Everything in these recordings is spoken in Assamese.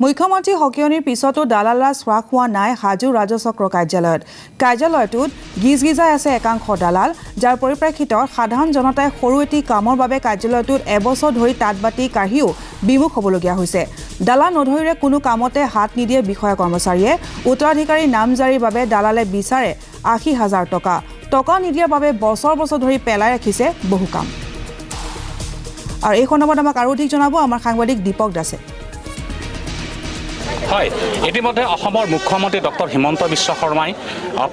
মুখ্যমন্ত্ৰী হকিয়নিৰ পিছতো দালাল ৰাজ হ্ৰাস হোৱা নাই হাজো ৰাজচক্ৰ কাৰ্যালয়ত। কাৰ্যালয়টোত গিজগিজাই আছে একাংশ দালাল, যাৰ পৰিপ্ৰেক্ষিতত সাধাৰণ জনতাই সৰু এটি কামৰ বাবে কাৰ্যালয়টোত এবছৰ ধৰি তাঁতবাতি কাঢ়িও বিমুখ হ'বলগীয়া হৈছে। দালাল নধৰিলে কোনো কামতে হাত নিদিয়ে বিষয়া কৰ্মচাৰীয়ে। উত্তৰাধিকাৰী নামজাৰিৰ বাবে দালালে বিচাৰে ৮০,০০০ টকা। টকা নিদিয়াৰ বাবে বছৰ বছৰ ধৰি পেলাই ৰাখিছে বহু কাম। আৰু এই সন্দৰ্ভত আমাক আৰু অধিক জনাব আমাৰ সাংবাদিক দীপক দাসে। হয়, ইতিমধ্যে অসমৰ মুখ্যমন্ত্ৰী ডক্টৰ হিমন্ত বিশ্ব শৰ্মাই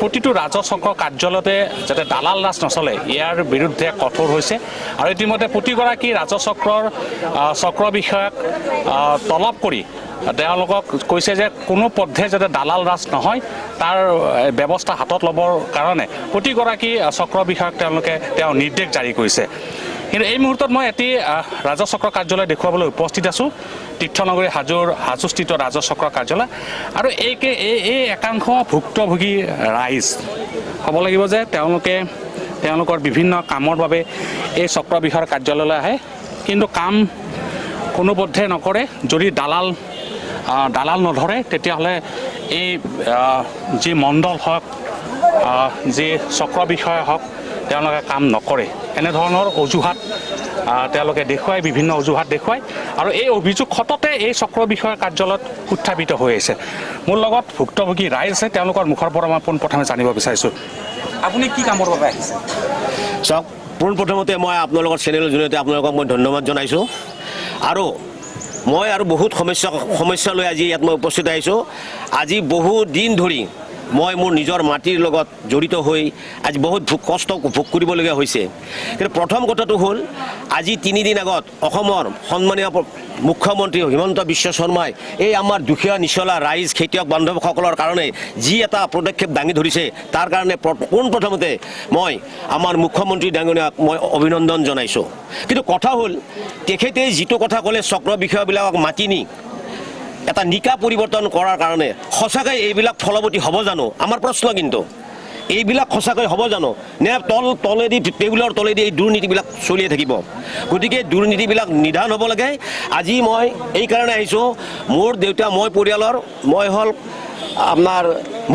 প্ৰতিটো ৰাজচক্ৰ কাৰ্যালয়তে যাতে দালাল ৰাজ নচলে ইয়াৰ বিৰুদ্ধে কঠোৰ হৈছে। আৰু ইতিমধ্যে প্ৰতিগৰাকী ৰাজচক্ৰৰ চক্ৰ বিষয়াক তলব কৰি তেওঁলোকক কৈছে যে কোনো পথে যাতে দালাল ৰাজ নহয় তাৰ ব্যৱস্থা হাতত ল'বৰ কাৰণে প্ৰতিগৰাকী চক্ৰ বিষয়াক তেওঁ নিৰ্দেশ জাৰি কৰিছে। কিন্তু এই মুহূৰ্তত মই এটি ৰাজচক্ৰ কাৰ্যালয় দেখুৱাবলৈ উপস্থিত আছোঁ, তীৰ্থনগৰী হাজোস্থিত ৰাজচক্ৰ কাৰ্যালয়। আৰু এই একাংশ ভুক্তভোগী ৰাইজ হ'ব লাগিব যে তেওঁলোকৰ বিভিন্ন কামৰ বাবে এই চক্ৰ বিষয়াৰ কাৰ্যালয়লৈ আহে, কিন্তু কাম কোনোপধ্যে নকৰে। যদি দালাল নধৰে তেতিয়াহ'লে এই যি মণ্ডল হওক যি চক্ৰ বিষয়া হওক তেওঁলোকে কাম নকৰে। এনেধৰণৰ অজুহাত তেওঁলোকে দেখুৱাই, বিভিন্ন অজুহাত দেখুৱাই। আৰু এই অভিযোগ সততে এই চক্ৰ বিষয়াৰ কাৰ্যালয়ত উত্থাপিত হৈ আছে। মোৰ লগত ভুক্তভোগী ৰাইজ আছে, তেওঁলোকৰ মুখৰ পৰা মই পোনপ্ৰথমে জানিব বিচাৰিছোঁ, আপুনি কি কামৰ বাবে আহিছে? চাওক, পোনপ্ৰথমতে মই আপোনালোকৰ চেনেলৰ জৰিয়তে আপোনালোকক মই ধন্যবাদ জনাইছোঁ। আৰু মই বহুত সমস্যা লৈ আজি ইয়াত মই উপস্থিত আহিছোঁ। আজি বহু দিন ধৰি মই মোৰ নিজৰ মাটিৰ লগত জড়িত হৈ আজি বহুত কষ্ট ভোগ কৰিবলগীয়া হৈছে। কিন্তু প্ৰথম কথাটো হ'ল, আজি ৩ দিন আগত অসমৰ সন্মানীয় মুখ্যমন্ত্ৰী হিমন্ত বিশ্ব শৰ্মাই এই আমাৰ দুখীয়া নিচলা ৰাইজ খেতিয়ক বান্ধৱসকলৰ কাৰণে যি এটা পদক্ষেপ দাঙি ধৰিছে তাৰ কাৰণে পোনপ্ৰথমতে মই আমাৰ মুখ্যমন্ত্ৰী ডাঙৰীয়াক মই অভিনন্দন জনাইছোঁ। কিন্তু কথা হ'ল, তেখেতে যিটো কথা ক'লে চক্ৰ বিষয়াবিলাকক মাতি নি এটা নিকা পৰিৱৰ্তন কৰাৰ কাৰণে সঁচাকৈ এইবিলাক ফলৱতী হ'ব জানো? আমাৰ প্ৰশ্ন। কিন্তু এইবিলাক সঁচাকৈ হ'ব জানো, নে তলেদি টেবুলৰ তলেদি এই দুৰ্নীতিবিলাক চলিয়ে থাকিব? গতিকে দুৰ্নীতিবিলাক নিদান হ'ব লাগে। আজি মই এইকাৰণে আহিছোঁ, মোৰ দেউতা, মই হ'ল আপোনাৰ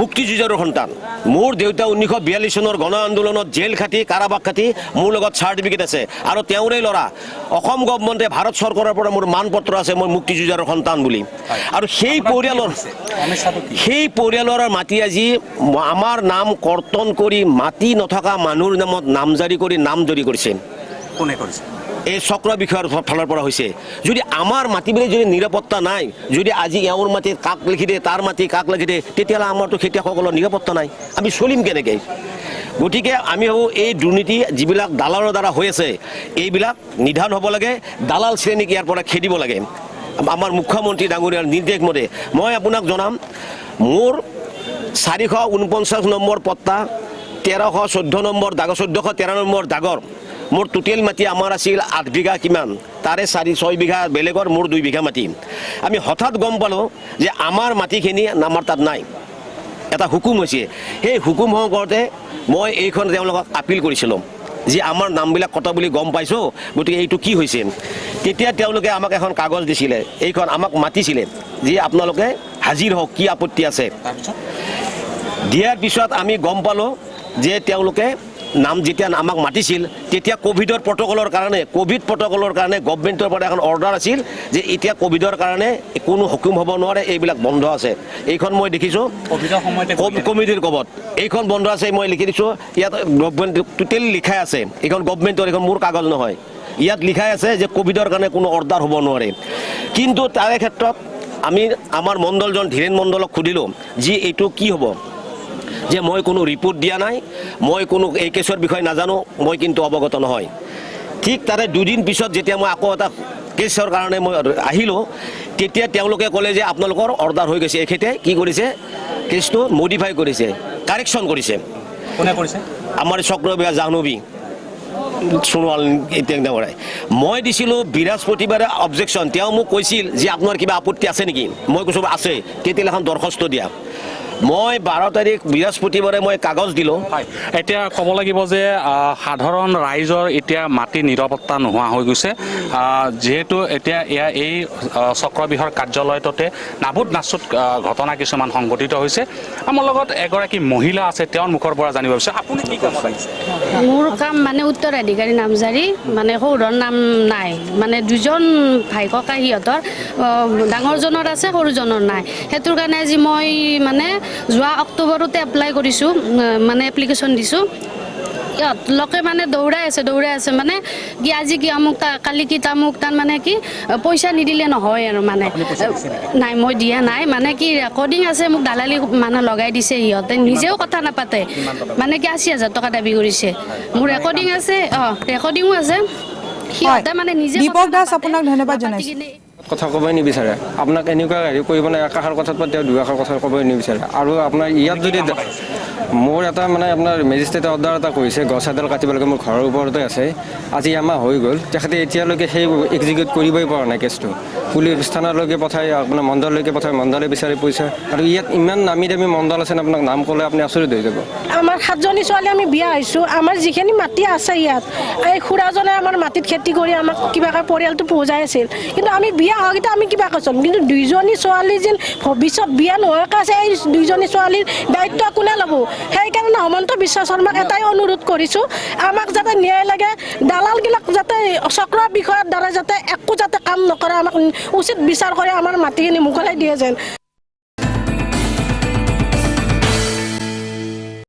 মুক্তিযুঁজাৰুৰ সন্তান। মোৰ দেউতা 1942 চনৰ গণ আন্দোলনত জেল খাটি কাৰাবাস খাটি মোৰ লগত চাৰ্টিফিকেট আছে। আৰু তেওঁৰে ল'ৰা অসম গভৰ্ণমেণ্টে ভাৰত চৰকাৰৰ পৰা মোৰ মানপত্ৰ আছে, মই মুক্তিযুঁজাৰুৰ সন্তান বুলি। আৰু সেই পৰিয়ালৰ মাটি আজি আমাৰ নাম কৰ্তন কৰি মাটি নথকা মানুহৰ নামত নামজাৰি কৰি নামজাৰি কৰিছে। কোনে কৰিছে? এই চক্ৰ বিষয়াৰ ফালৰ পৰা হৈছে। যদি আমাৰ মাটিবিলাক যদি নিৰাপত্তা নাই, যদি আজি এওঁৰ মাটি কাক লিখি দিয়ে, তাৰ মাটি কাক লিখি দিয়ে, তেতিয়াহ'লে আমাৰতো খেতিয়কসকলৰ নিৰাপত্তা নাই, আমি চলিম কেনেকৈ? গতিকে আমি ভাবোঁ এই দুৰ্নীতি যিবিলাক দালালৰ দ্বাৰা হৈ আছে এইবিলাক নিধান হ'ব লাগে। দালাল শ্ৰেণীক ইয়াৰ পৰা খেদিব লাগে। আমাৰ মুখ্যমন্ত্ৰী ডাঙৰীয়াৰ নিৰ্দেশ মতে মই আপোনাক জনাম, মোৰ 449 নম্বৰ পট্টা, 1314 নম্বৰ দাগৰ, 1413 নম্বৰ দাগৰ মোৰ টোটেল মাটি আমাৰ আছিল 8 বিঘা কিমান, তাৰে 4-6 বিঘা বেলেগৰ, মোৰ 2 বিঘা মাটি। আমি হঠাৎ গম পালোঁ যে আমাৰ মাটিখিনি আমাৰ তাত নাই। এটা হুকুম হৈছে, সেই হুকুম কৰোঁতে মই এইখন তেওঁলোকক আপিল কৰিছিলোঁ যে আমাৰ নামবিলাক কটা বুলি গম পাইছোঁ, গতিকে এইটো কি হৈছে? তেতিয়া তেওঁলোকে আমাক এখন কাগজ দিছিলে, এইখন আমাক মাতিছিলে যে আপোনালোকে হাজিৰ হওক, কি আপত্তি আছে। দিয়াৰ পিছত আমি গম পালোঁ যে তেওঁলোকে যেতিয়া আমাক মাতিছিল তেতিয়া ক'ভিড প্ৰট'কলৰ কাৰণে গভৰ্ণমেণ্টৰ পৰা এখন অৰ্ডাৰ আছিল যে এতিয়া ক'ভিডৰ কাৰণে কোনো হুকুম হ'ব নোৱাৰে, এইবিলাক বন্ধ আছে। এইখন মই দেখিছোঁ কমিটিৰ কবত এইখন বন্ধ আছে, মই লিখি দিছোঁ। ইয়াত গভৰ্ণমেণ্ট টোটেল লিখাই আছে, এইখন গভৰ্ণমেণ্টৰ, এইখন মোৰ কাগজ নহয়। ইয়াত লিখাই আছে যে ক'ভিডৰ কাৰণে কোনো অৰ্ডাৰ হ'ব নোৱাৰে। কিন্তু তাৰে ক্ষেত্ৰত আমি আমাৰ মণ্ডলজন ধীৰেণ মণ্ডলক সুধিলোঁ যে এইটো কি হ'ব, যে মই কোনো ৰিপৰ্ট দিয়া নাই, মই কোনো এই কেছৰ বিষয়ে নাজানো, মই কিন্তু অৱগত নহয়। ঠিক তাৰে 2 দিন পিছত যেতিয়া মই আকৌ এটা কেছৰ কাৰণে মই আহিলোঁ, তেতিয়া তেওঁলোকে ক'লে যে আপোনালোকৰ অৰ্ডাৰ হৈ গৈছে। এখেতে কি কৰিছে, কেছটো মডিফাই কৰিছে, কাৰেকশ্যন কৰিছে। কোনে কৰিছে? আমাৰ চক্ৰ বিষয়া জাহ্নবী সোণোৱাল ডাঙৰীয়াই। মই দিছিলোঁ বৃহস্পতিবাৰে অবজেকশ্যন। তেওঁ মোক কৈছিল যে আপোনাৰ কিবা আপত্তি আছে নেকি? মই কৈছোঁ আছে, তেতিয়াহ'লে এখন দৰখাস্ত দিয়া। মই 12 তাৰিখ বৃহস্পতিবাৰে মই কাগজ দিলোঁ। হয়, এতিয়া ক'ব লাগিব যে সাধাৰণ ৰাইজৰ এতিয়া মাটি নিৰাপত্তা নোহোৱা হৈ গৈছে, যিহেতু এতিয়া এই চক্ৰবিহৰ কাৰ্যালয়টোতে নাবুদ নাচুত ঘটনা কিছুমান সংঘটিত হৈছে। আমাৰ লগত এগৰাকী মহিলা আছে, তেওঁৰ মুখৰ পৰা জানিব বিচাৰিছোঁ আপুনি কি কামত আহিছে? মোৰ কাম মানে উত্তৰাধিকাৰী নামজাৰি, মানে সৰুৰ নাম নাই, মানে দুজন ভাই ককা সিহঁতৰ ডাঙৰজনৰ আছে সৰুজনৰ নাই। সেইটোৰ কাৰণে আজি মই মানে যোৱা অক্টোবৰতে এপ্লাই কৰিছোঁ, মানে এপ্লিকেশ্যন দিছোঁ। লোকে মানে দৌৰাই আছে মানে কি আজি কি আমুক কালি কি তামুক তাৰ মানে কি পইচা নিদিলে নহয় আৰু মানে নাই মই দিয়া নাই, মানে কি ৰেকৰ্ডিং আছে, মোক দালালি মানে লগাই দিছে, সিহঁতে নিজেও কথা নাপাতে, মানে কি 80,000 টকা দাবী কৰিছে। মোৰ ৰেকৰ্ডিং আছে, ৰেকৰ্ডিঙো আছে, সিহঁতে মানে নিজে দীপক দাস আপোনাক ধন্যবাদ জনাইছোঁ। কথা ক'বই নিবিচাৰে, আপোনাক এনেকুৱা হেৰি কৰিব নাই, একাষাৰ কথাত পাতে তেওঁ দুআষাৰ কথা ক'বই নিবিচাৰে। আৰু আপোনাৰ ইয়াত যদি মোৰ এটা মানে আপোনাৰ মেজিষ্ট্ৰেটে অৰ্ডাৰ এটা কৰিছে, গছ এডাল কাটিব লাগে, মোৰ ঘৰৰ ওপৰতে আছে, আজি এমাহ হৈ গ'ল, তেখেতে এতিয়ালৈকে সেই এক্সিকিউট কৰিবই পৰা নাই কেছটো। পুলিচ থানালৈকে পঠাই, আপোনাৰ মণ্ডললৈকে পঠাই, মণ্ডলে বিচাৰি পইচা, আৰু ইয়াত ইমান নামী দামী মণ্ডল আছে, আপোনাক নাম ক'লে আপুনি আচৰিত হৈ যাব। আমাৰ 7জনী ছোৱালী আমি বিয়া হৈছোঁ, আমাৰ যিখিনি মাটি আছে ইয়াত, এই খুৰাজনে আমাৰ মাটিত খেতি কৰি আমাক কিবাকৈ পৰিয়ালটো পোহজাই আছিল, কিন্তু আমি বিয়া হোৱাকেইটা আমি কিবা কৈছোঁ, কিন্তু 2জনী ছোৱালী যেন ভৱিষ্যত বিয়া নোহোৱাকৈ আছে, এই 2জনী ছোৱালীৰ দায়িত্ব কোনে ল'ব? সেইকাৰণে হিমন্ত বিশ্ব শৰ্মাক এটাই অনুৰোধ কৰিছোঁ, আমাক যাতে ন্যায় লাগে, দালালবিলাক যাতে চক্ৰ বিষয়ৰ দ্বাৰা যাতে একো যাতে কাম নকৰে, আমাক উচিত বিচাৰ কৰি আমাৰ মাটিখিনি মোকলাই দিয়ে যেন।